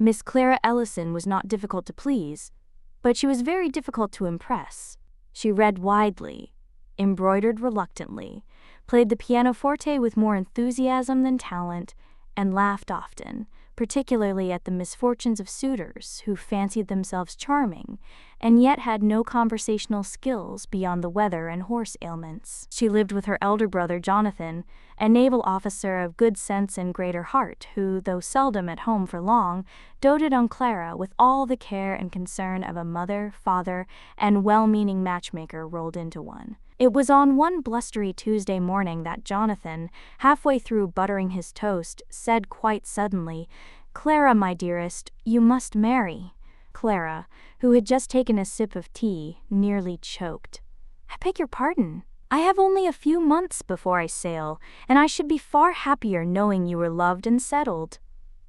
Miss Clara Ellison was not difficult to please, but she was very difficult to impress. She read widely, embroidered reluctantly, played the pianoforte with more enthusiasm than talent, and laughed often, particularly at the misfortunes of suitors who fancied themselves charming, and yet had no conversational skills beyond the weather and horse ailments. She lived with her elder brother Jonathan, a naval officer of good sense and greater heart, who, though seldom at home for long, doted on Clara with all the care and concern of a mother, father, and well-meaning matchmaker rolled into one. It was on one blustery Tuesday morning that Jonathan, halfway through buttering his toast, said quite suddenly, "Clara, my dearest, you must marry." Clara, who had just taken a sip of tea, nearly choked. "I beg your pardon. I have only a few months before I sail, and I should be far happier knowing you were loved and settled.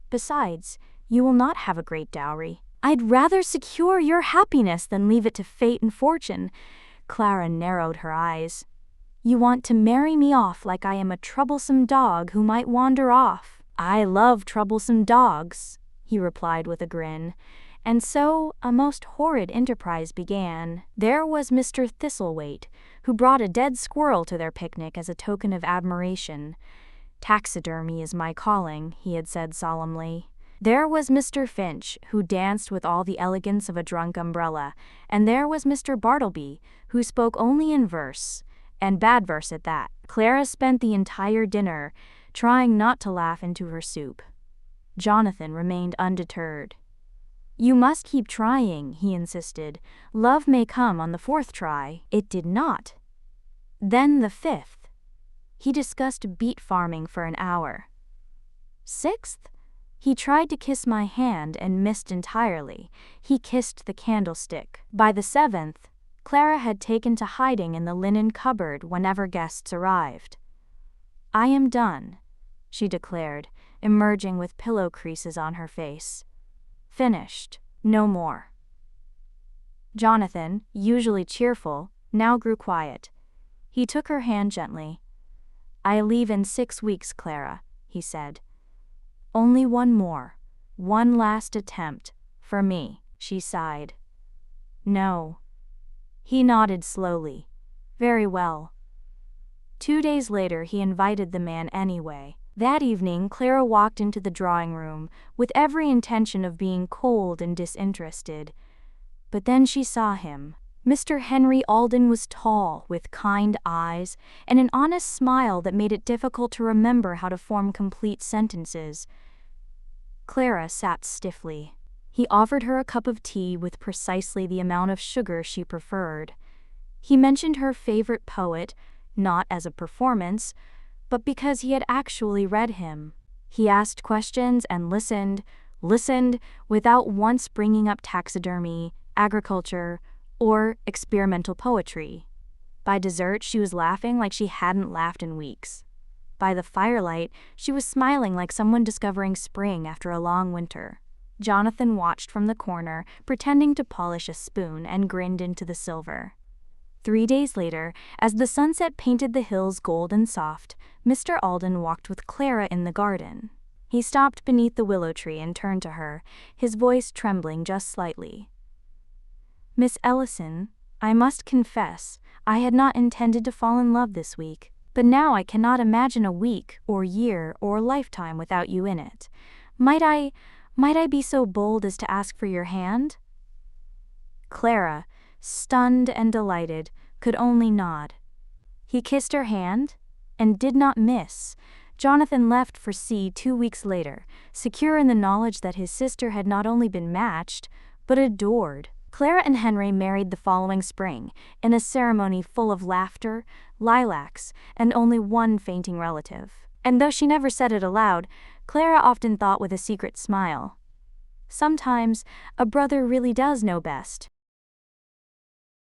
Besides, you will not have a great dowry. I'd rather secure your happiness than leave it to fate and fortune." Clara narrowed her eyes. "You want to marry me off like I am a troublesome dog who might wander off." "I love troublesome dogs," he replied with a grin. And so a most horrid enterprise began. There was Mr. Thistlethwaite, who brought a dead squirrel to their picnic as a token of admiration. "Taxidermy is my calling," he had said solemnly. There was Mr. Finch, who danced with all the elegance of a drunk umbrella, and there was Mr. Bartleby, who spoke only in verse, and bad verse at that. Clara spent the entire dinner trying not to laugh into her soup. Jonathan remained undeterred. "You must keep trying," he insisted. "Love may come on the 4th try." It did not. Then the 5th. He discussed beet farming for an hour. 6th? He tried to kiss my hand and missed entirely. He kissed the candlestick. By the 7th, Clara had taken to hiding in the linen cupboard whenever guests arrived. "I am done," she declared, emerging with pillow creases on her face. "Finished. No more." Jonathan, usually cheerful, now grew quiet. He took her hand gently. "I leave in 6 weeks, Clara," he said. "Only one more. One last attempt. For me," she sighed. "No." He nodded slowly. "Very well." 2 days later he invited the man anyway. That evening Clara walked into the drawing room with every intention of being cold and disinterested. But then she saw him. Mr. Henry Austen was tall, with kind eyes, and an honest smile that made it difficult to remember how to form complete sentences. Clara sat stiffly. He offered her a cup of tea with precisely the amount of sugar she preferred. He mentioned her favorite poet, not as a performance, but because he had actually read him. He asked questions and listened, without once bringing up taxidermy, agriculture, or experimental poetry. By dessert, she was laughing like she hadn't laughed in weeks. By the firelight, she was smiling like someone discovering spring after a long winter. Jonathan watched from the corner, pretending to polish a spoon, and grinned into the silver. 3 days later, as the sunset painted the hills gold and soft, Mr. Austen walked with Clara in the garden. He stopped beneath the willow tree and turned to her, his voice trembling just slightly. "Miss Ellison, I must confess, I had not intended to fall in love this week, but now I cannot imagine a week, or year, or lifetime without you in it. Might I be so bold as to ask for your hand?" Clara, stunned and delighted, could only nod. He kissed her hand, and did not miss. Jonathan left for sea 2 weeks later, secure in the knowledge that his sister had not only been matched, but adored. Clara and Henry married the following spring, in a ceremony full of laughter, lilacs, and only one fainting relative. And though she never said it aloud, Clara often thought with a secret smile, "Sometimes a brother really does know best."